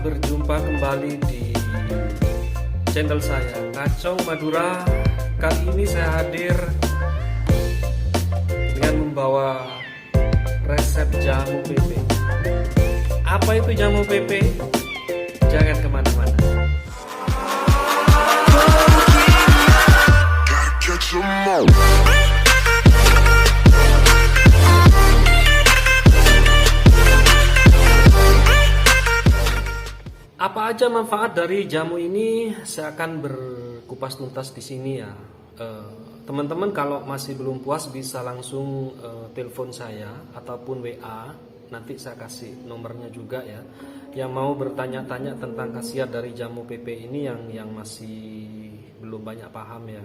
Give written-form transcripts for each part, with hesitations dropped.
Selamat berjumpa kembali di channel saya Kacong Madura. Kali ini saya hadir dengan membawa resep jamu pepe. Apa itu jamu pepe? Jangan kemana-mana. Apa aja manfaat dari jamu ini? Saya akan berkupas tuntas di sini ya. Teman-teman kalau masih belum puas bisa langsung telepon saya ataupun WA. Nanti saya kasih nomornya juga ya. Yang mau bertanya-tanya tentang khasiat dari jamu pepe ini yang masih belum banyak paham ya.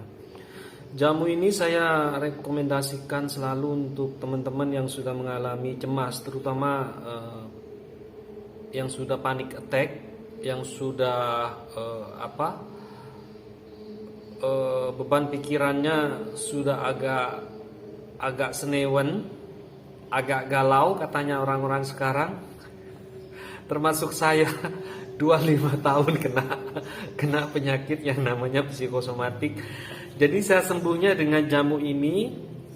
Jamu ini saya rekomendasikan selalu untuk teman-teman yang sudah mengalami cemas, terutama yang sudah panic attack, yang sudah beban pikirannya sudah agak senewen, agak galau katanya orang-orang sekarang, termasuk saya 25 tahun kena penyakit yang namanya psikosomatik. Jadi saya sembuhnya dengan jamu ini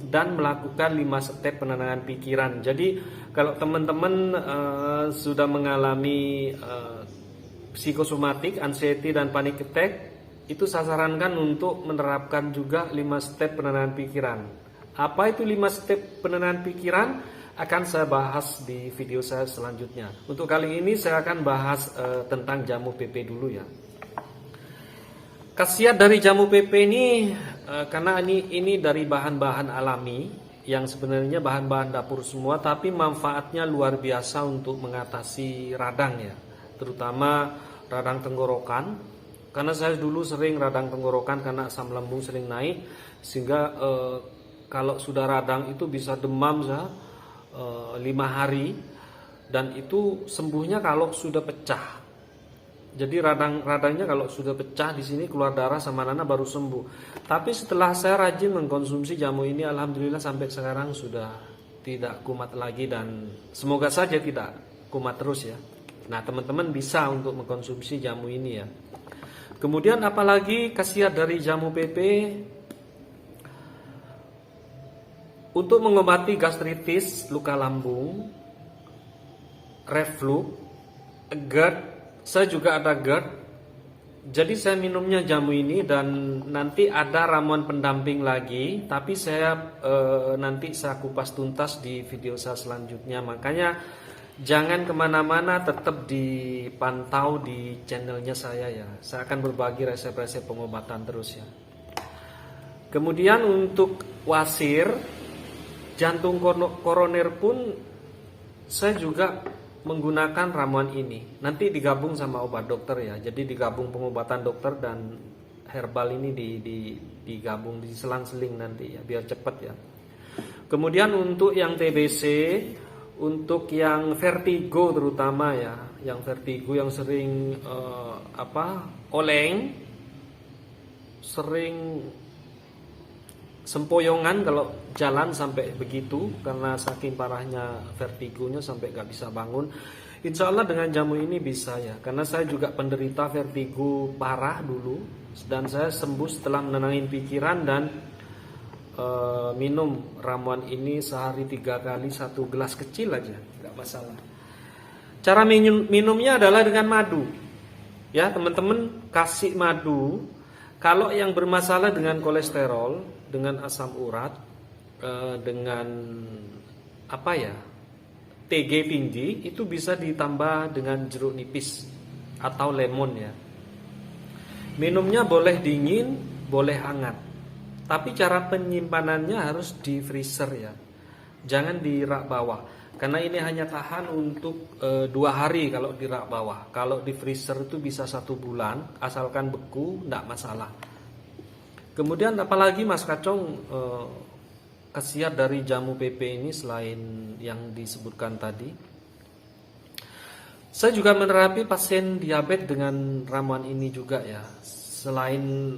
dan melakukan 5 step penenangan pikiran. Jadi kalau teman-teman sudah mengalami psikosomatik, anxiety dan panic attack, itu saya sarankan untuk menerapkan juga 5 step penenangan pikiran. Apa itu 5 step penenangan pikiran? Akan saya bahas di video saya selanjutnya. Untuk kali ini saya akan bahas tentang jamu pepe dulu ya. Khasiat dari jamu pepe ini karena ini dari bahan-bahan alami yang sebenarnya bahan-bahan dapur semua, tapi manfaatnya luar biasa untuk mengatasi radang ya, terutama radang tenggorokan. Karena saya dulu sering radang tenggorokan karena asam lambung sering naik, sehingga kalau sudah radang itu bisa demam 5 hari, dan itu sembuhnya kalau sudah pecah. Jadi radangnya kalau sudah pecah di sini keluar darah sama nana baru sembuh. Tapi setelah saya rajin mengkonsumsi jamu ini, alhamdulillah sampai sekarang sudah tidak kumat lagi, dan semoga saja tidak kumat terus ya. Nah, teman-teman bisa untuk mengkonsumsi jamu ini ya. Kemudian apalagi khasiat dari jamu pepe? Untuk mengobati gastritis, luka lambung, reflux, GERD. Saya juga ada GERD. Jadi saya minumnya jamu ini, dan nanti ada ramuan pendamping lagi, tapi nanti saya kupas tuntas di video saya selanjutnya. Makanya jangan kemana-mana, tetap dipantau di channelnya saya ya. Saya akan berbagi resep-resep pengobatan terus ya. Kemudian untuk wasir, jantung koroner pun saya juga menggunakan ramuan ini. Nanti digabung sama obat dokter ya. Jadi digabung pengobatan dokter dan herbal ini digabung, diselang-seling nanti ya, biar cepat ya. Kemudian untuk yang TBC, untuk yang vertigo terutama ya, yang vertigo yang sering oleng, sering sempoyongan kalau jalan sampai begitu, karena saking parahnya vertigonya sampai gak bisa bangun. Insya Allah dengan jamu ini bisa ya, karena saya juga penderita vertigo parah dulu, dan saya sembuh setelah menenangin pikiran dan minum ramuan ini sehari 3 kali, 1 gelas kecil aja, gak masalah. Cara minumnya adalah dengan madu ya teman-teman, kasih madu. Kalau yang bermasalah dengan kolesterol, dengan asam urat, dengan TG tinggi, itu bisa ditambah dengan jeruk nipis atau lemon ya. Minumnya boleh dingin, boleh hangat. Tapi cara penyimpanannya harus di freezer ya. Jangan di rak bawah, karena ini hanya tahan untuk 2 hari kalau di rak bawah. Kalau di freezer itu bisa 1 bulan, asalkan beku, tidak masalah. Kemudian apalagi Mas Kacong khasiat dari jamu pepe ini selain yang disebutkan tadi? Saya juga menerapi pasien diabetes dengan ramuan ini juga ya. Selain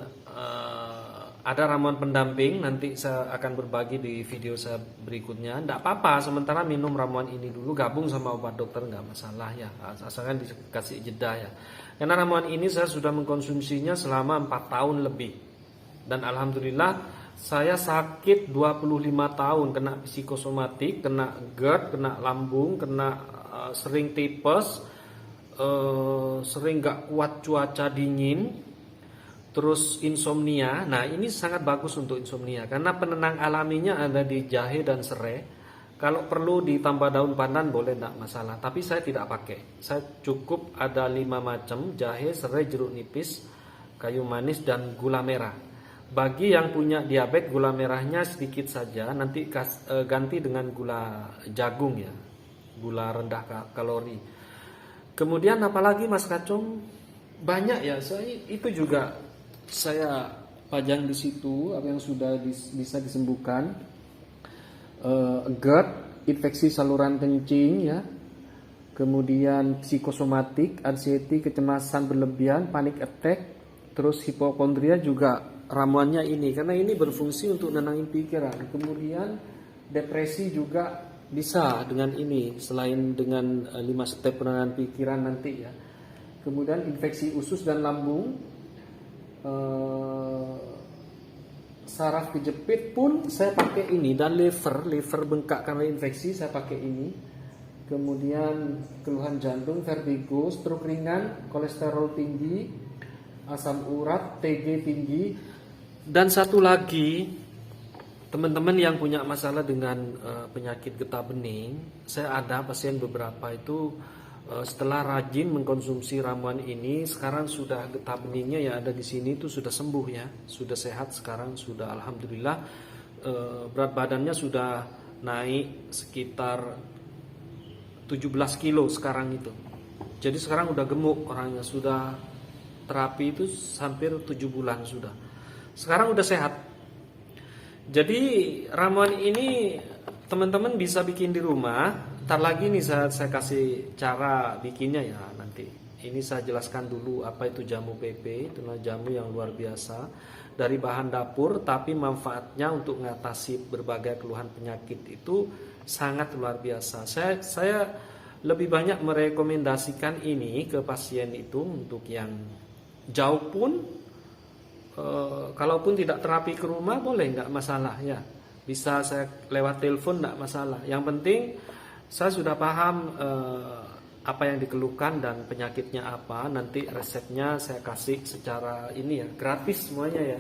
ada ramuan pendamping, nanti saya akan berbagi di video saya berikutnya. Tidak apa-apa, sementara minum ramuan ini dulu, gabung sama obat dokter nggak masalah ya, asalkan dikasih jeda ya. Karena ramuan ini saya sudah mengkonsumsinya selama 4 tahun lebih. Dan alhamdulillah saya sakit 25 tahun, kena psikosomatik, kena GERD, kena lambung, kena sering tipes, sering nggak kuat cuaca dingin, terus insomnia. Nah ini sangat bagus untuk insomnia karena penenang alaminya ada di jahe dan serai. Kalau perlu ditambah daun pandan boleh, tidak masalah. Tapi saya tidak pakai. Saya cukup ada 5 macam: jahe, serai, jeruk nipis, kayu manis, dan gula merah. Bagi yang punya diabetes, gula merahnya sedikit saja. Nanti ganti dengan gula jagung ya, gula rendah kalori. Kemudian apalagi Mas Kacung? Banyak ya. Itu juga saya pajang di situ apa yang sudah bisa disembuhkan. GERD, infeksi saluran kencing ya. Kemudian psikosomatik, anxiety, kecemasan berlebihan, panic attack, terus hipokondria juga ramuannya ini karena ini berfungsi untuk nenangin pikiran. Kemudian depresi juga bisa dengan ini selain dengan 5 step penenangan pikiran nanti ya. Kemudian infeksi usus dan lambung, saraf kejepit pun saya pakai ini, dan liver bengkak karena infeksi saya pakai ini. Kemudian keluhan jantung, vertigo, stroke ringan, kolesterol tinggi, asam urat, TG tinggi. Dan satu lagi, teman-teman yang punya masalah dengan penyakit getah bening, saya ada pasien beberapa itu setelah rajin mengkonsumsi ramuan ini, sekarang sudah getah beningnya yang ada di sini itu sudah sembuh ya, sudah sehat sekarang, sudah alhamdulillah. Berat badannya sudah naik sekitar 17 kilo sekarang itu. Jadi sekarang udah gemuk orangnya, sudah terapi itu hampir 7 bulan sudah. Sekarang udah sehat. Jadi ramuan ini teman-teman bisa bikin di rumah. Ntar lagi nih saya kasih cara bikinnya ya nanti. Ini saya jelaskan dulu apa itu jamu PP. Itulah jamu yang luar biasa dari bahan dapur, tapi manfaatnya untuk mengatasi berbagai keluhan penyakit itu sangat luar biasa. Saya lebih banyak merekomendasikan ini ke pasien itu untuk yang jauh pun, kalaupun tidak terapi ke rumah boleh, nggak masalah ya. Bisa saya lewat telepon, nggak masalah. Yang penting saya sudah paham apa yang dikeluhkan dan penyakitnya apa. Nanti resepnya saya kasih secara ini ya, gratis semuanya ya.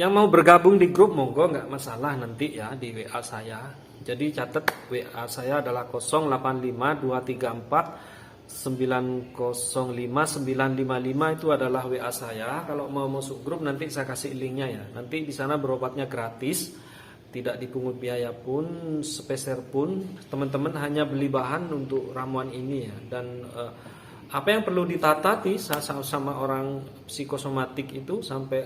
Yang mau bergabung di grup monggo, nggak masalah nanti ya di WA saya. Jadi catat WA saya adalah 085234905955, itu adalah WA saya. Kalau mau masuk grup nanti saya kasih linknya ya. Nanti di sana berobatnya gratis. Tidak dipungut biaya pun, sepeser pun. Teman-teman hanya beli bahan untuk ramuan ini ya. Dan apa yang perlu ditatati sama orang psikosomatik itu sampai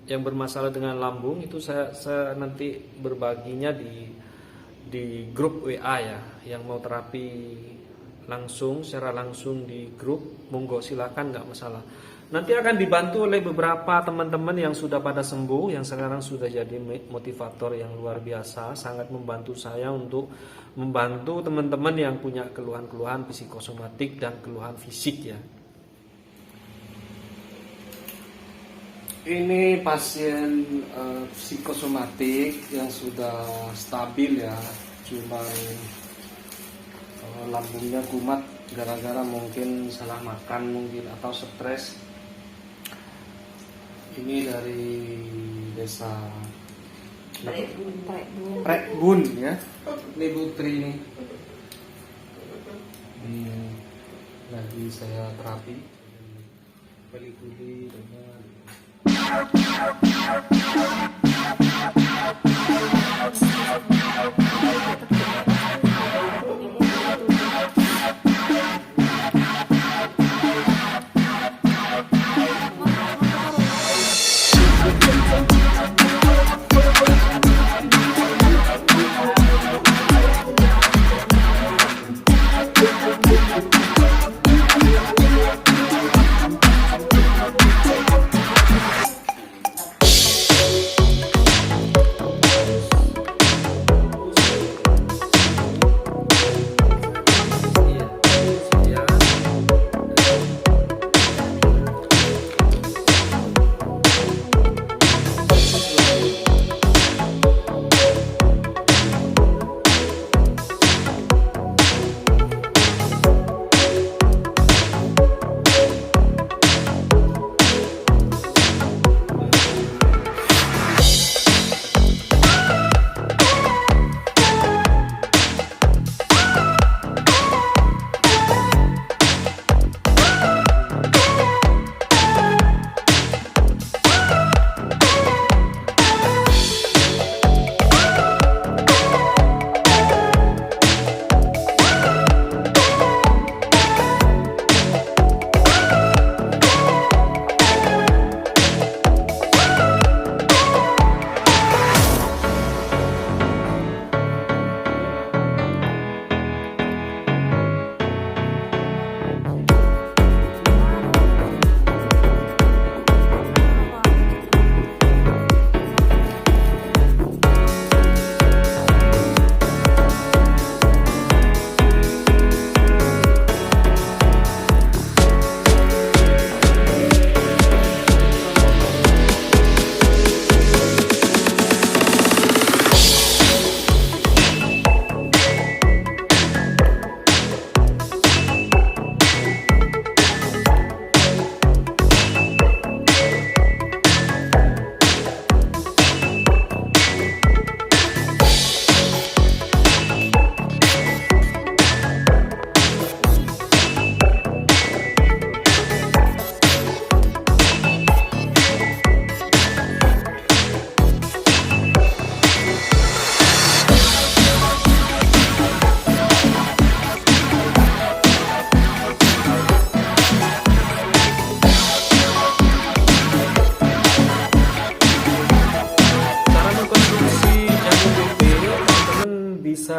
yang bermasalah dengan lambung itu saya nanti berbaginya di grup WA ya. Yang mau terapi langsung, secara langsung di grup, monggo silakan, nggak masalah. Nanti akan dibantu oleh beberapa teman-teman yang sudah pada sembuh, yang sekarang sudah jadi motivator yang luar biasa, sangat membantu saya untuk membantu teman-teman yang punya keluhan-keluhan psikosomatik dan keluhan fisik ya. Ini pasien psikosomatik yang sudah stabil ya, cuma lambungnya kumat gara-gara mungkin salah makan mungkin atau stres. Ini dari desa Prekbun ya. Ini Putri ini. Lagi saya terapi. Balik kuli dengan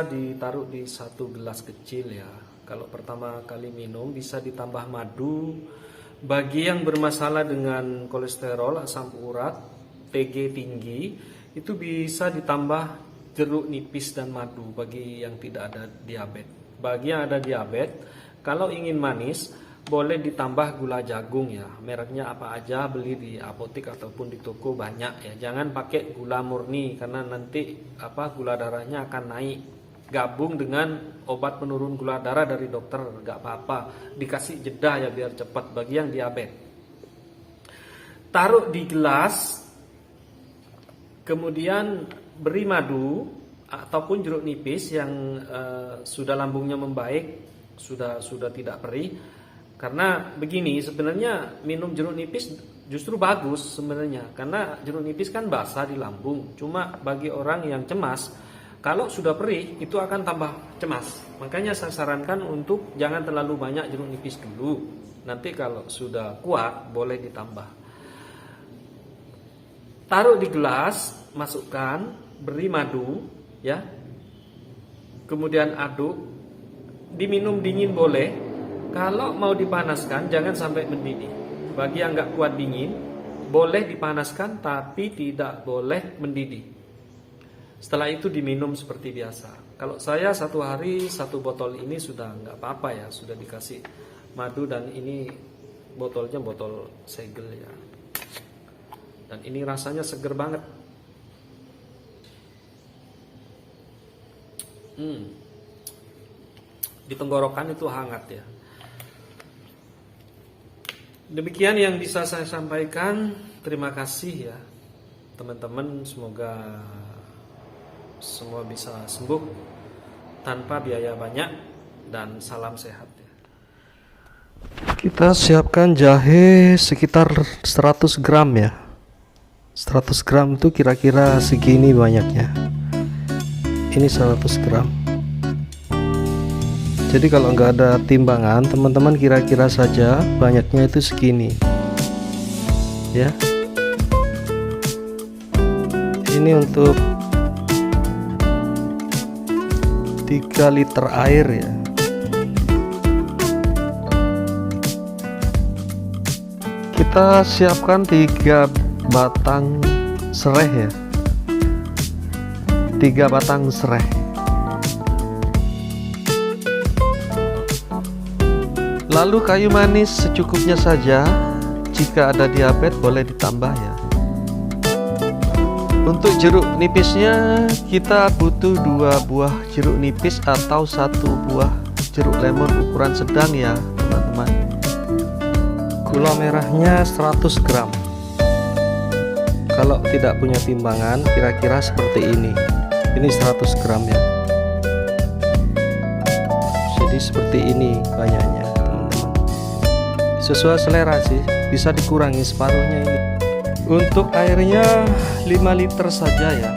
bisa ditaruh di 1 gelas kecil ya. Kalau pertama kali minum bisa ditambah madu. Bagi yang bermasalah dengan kolesterol, asam urat, TG tinggi, itu bisa ditambah jeruk nipis dan madu bagi yang tidak ada diabetes. Bagi yang ada diabetes, kalau ingin manis, boleh ditambah gula jagung ya. Mereknya apa aja, beli di apotek ataupun di toko banyak ya. Jangan pakai gula murni karena nanti gula darahnya akan naik. Gabung dengan obat penurun gula darah dari dokter, gak apa-apa. Dikasih jeda ya biar cepat bagi yang diabetes. Taruh di gelas, kemudian beri madu ataupun jeruk nipis yang sudah lambungnya membaik, sudah tidak perih. Karena begini, sebenarnya minum jeruk nipis justru bagus sebenarnya, karena jeruk nipis kan basah di lambung. Cuma bagi orang yang cemas, kalau sudah perih itu akan tambah cemas. Makanya saya sarankan untuk jangan terlalu banyak jeruk nipis dulu. Nanti kalau sudah kuat boleh ditambah. Taruh di gelas, masukkan, beri madu ya. Kemudian aduk, diminum dingin boleh. Kalau mau dipanaskan jangan sampai mendidih. Bagi yang nggak kuat dingin, boleh dipanaskan tapi tidak boleh mendidih. Setelah itu diminum seperti biasa. Kalau saya 1 hari 1 botol ini sudah nggak apa-apa ya, sudah dikasih madu dan ini botolnya botol segel ya. Dan ini rasanya seger banget. Di tenggorokan itu hangat ya. Demikian yang bisa saya sampaikan. Terima kasih ya teman-teman, semoga semua bisa sembuh tanpa biaya banyak dan salam sehat ya. Kita siapkan jahe sekitar 100 gram ya. 100 gram itu kira-kira segini banyaknya. Ini 100 gram. Jadi kalau nggak ada timbangan, teman-teman kira-kira saja banyaknya itu segini ya. Ini untuk 3 liter air ya. Kita siapkan 3 batang serai ya. 3 batang serai. Lalu kayu manis secukupnya saja. Jika ada diabetes boleh ditambah ya. Untuk jeruk nipisnya kita butuh 2 buah jeruk nipis atau 1 buah jeruk lemon ukuran sedang ya teman-teman. Gula merahnya 100 gram. Kalau tidak punya timbangan kira-kira seperti ini. Ini 100 gram ya. Jadi seperti ini banyaknya teman-teman. Sesuai selera sih, bisa dikurangi separuhnya ini. Untuk airnya 5 liter saja ya.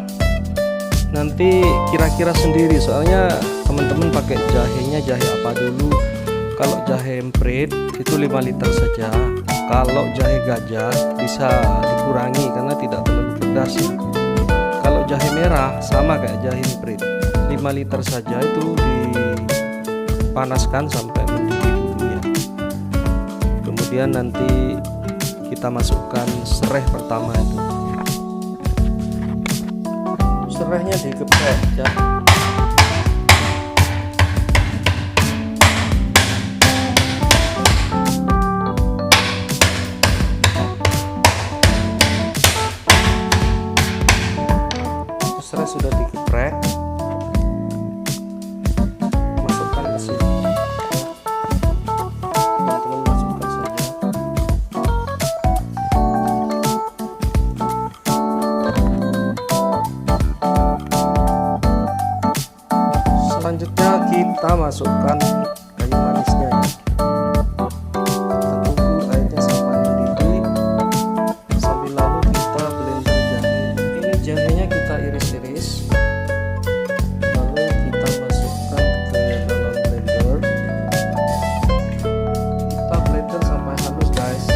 Nanti kira-kira sendiri, soalnya teman-teman pakai jahenya jahe apa dulu. Kalau jahe emprit itu 5 liter saja. Kalau jahe gajah bisa dikurangi karena tidak terlalu pedas ya. Kalau jahe merah sama kayak jahe emprit, 5 liter saja itu dipanaskan sampai mendidih dulu ya. Kemudian nanti kita masukkan serai pertama itu. Serainya digeprek ya. Serai sudah digeprek. Masukkan ke sini. Teman-teman masukkan saja. Selanjutnya kita masukkan kayu manisnya ya. Kita tunggu airnya sampai mendidih. Sambil lalu kita blender jahe. Ini jahenya kita iris-iris. Lalu kita masukkan ke dalam blender. Kita blender sampai halus guys.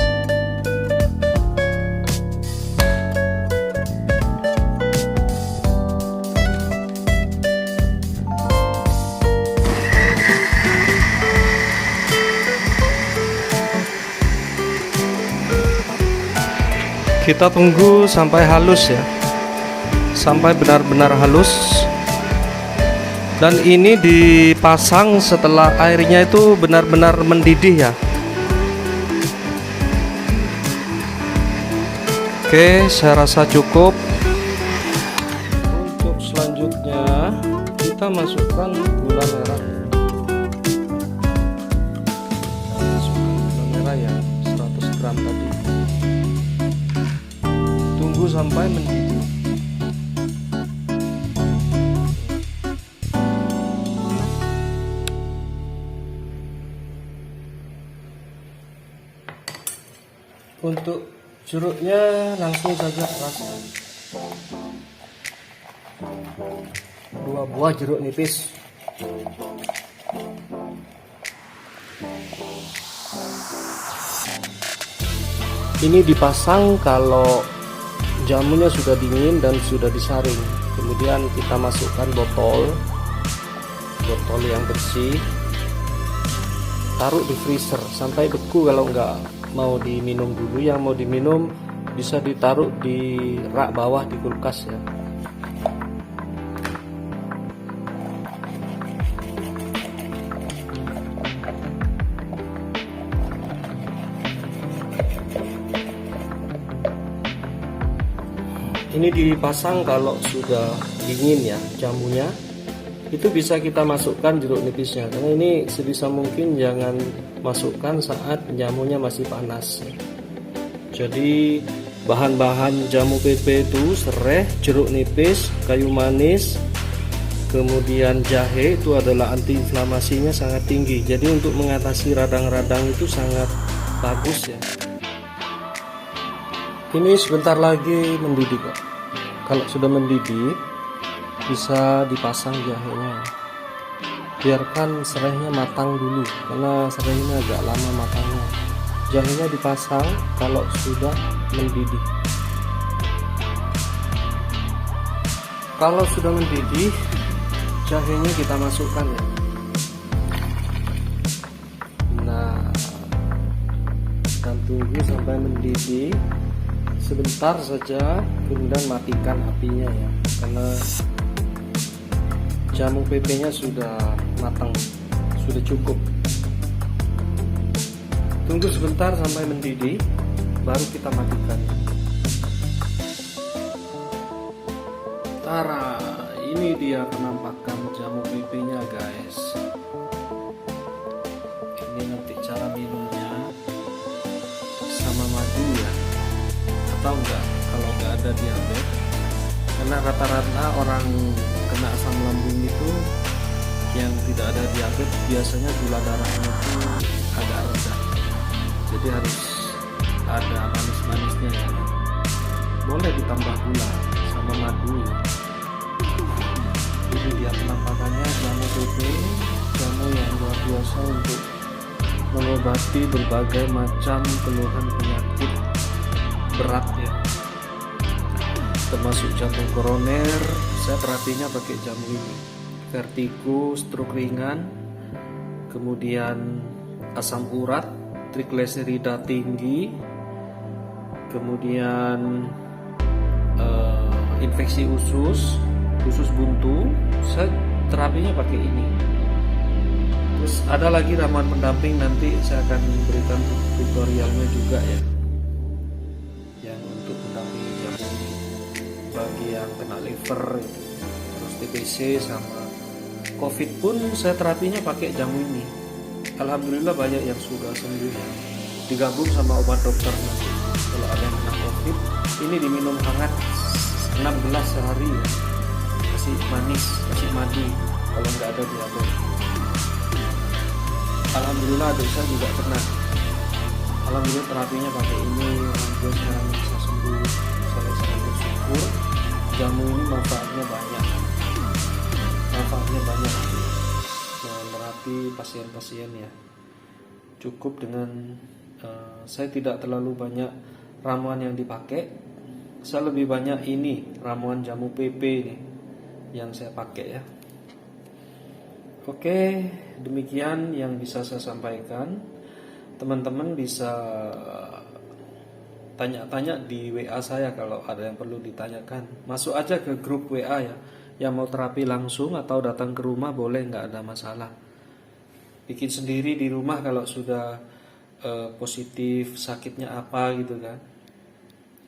Kita tunggu sampai halus ya, sampai benar-benar halus. Dan ini dipasang setelah airnya itu benar-benar mendidih ya. Oke, saya rasa cukup. Untuk selanjutnya kita masukkan gula merah. Masukkan gula merah ya, 100 gram tadi. Tunggu sampai mendidih. Untuk jeruknya langsung saja rasa. 2 buah jeruk nipis. Ini dipasang kalau jamunya sudah dingin dan sudah disaring. Kemudian kita masukkan botol yang bersih. Taruh di freezer sampai beku. Kalau enggak mau diminum dulu, yang mau diminum bisa ditaruh di rak bawah di kulkas ya. Ini dipasang kalau sudah dingin ya jamunya. Itu bisa kita masukkan jeruk nipisnya, karena ini sebisa mungkin jangan masukkan saat jamunya masih panas. Jadi bahan-bahan jamu PP itu serai, jeruk nipis, kayu manis, kemudian jahe itu adalah antiinflamasinya sangat tinggi. Jadi untuk mengatasi radang-radang itu sangat bagus ya. Ini sebentar lagi mendidih kok. Kalau sudah mendidih bisa dipasang jahenya. Biarkan serainya matang dulu, karena serainya agak lama matangnya. Jahenya dipasang kalau sudah mendidih. Kalau sudah mendidih, jahenya kita masukkan ya. Nah, dan tunggu sampai mendidih sebentar saja, kemudian matikan apinya ya, karena jamu PP-nya sudah matang, sudah cukup. Tunggu sebentar sampai mendidih, baru kita matikan. Tara, ini dia penampakan jamu PP-nya guys. Ini nanti cara minumnya sama madu ya, atau enggak kalau enggak ada diabetes, karena rata-rata orang kena asam lambung itu yang tidak ada diabetes biasanya gula darahnya itu agak rendah, jadi harus ada manis-manisnya ya. Boleh ditambah gula sama madu ya. Ini dia penampakannya jamu PP, jamu yang luar biasa untuk mengobati berbagai macam keluhan penyakit berat ya, termasuk jantung koroner. Saya terapinya pakai jamu ini. Vertigo, stroke ringan, kemudian asam urat, trigliserida tinggi, kemudian infeksi usus buntu. Saya terapinya pakai ini. Terus ada lagi ramuan pendamping, nanti saya akan berikan tutorialnya juga ya, yang untuk mendampingi jamu ini bagi yang kena liver itu, terus TBC sama COVID pun saya terapinya pakai jamu ini. Alhamdulillah banyak yang sudah sembuh ya. Digabung sama obat dokter nanti. Kalau ada yang kena COVID, ini diminum hangat 6 gelas sehari ya. Kasih manis, kasih madu kalau nggak ada diabetes. Alhamdulillah adik saya juga kena. Alhamdulillah terapinya pakai ini, dia sekarang bisa sembuh. Saya sangat bersyukur. Jamu ini manfaatnya banyak. Menerapi pasien-pasien ya. Cukup dengan saya tidak terlalu banyak ramuan yang dipakai. Saya lebih banyak ini ramuan jamu PP ini yang saya pakai ya. Oke, demikian yang bisa saya sampaikan. Teman-teman bisa tanya-tanya di WA saya kalau ada yang perlu ditanyakan. Masuk aja ke grup WA ya. Yang mau terapi langsung atau datang ke rumah boleh, nggak ada masalah. Bikin sendiri di rumah kalau sudah positif, sakitnya apa gitu kan.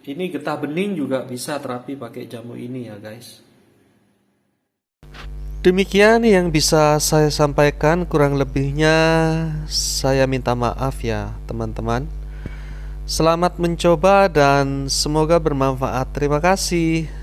Ini getah bening juga bisa terapi pakai jamu ini ya guys. Demikian yang bisa saya sampaikan, kurang lebihnya saya minta maaf ya teman-teman. Selamat mencoba dan semoga bermanfaat. Terima kasih.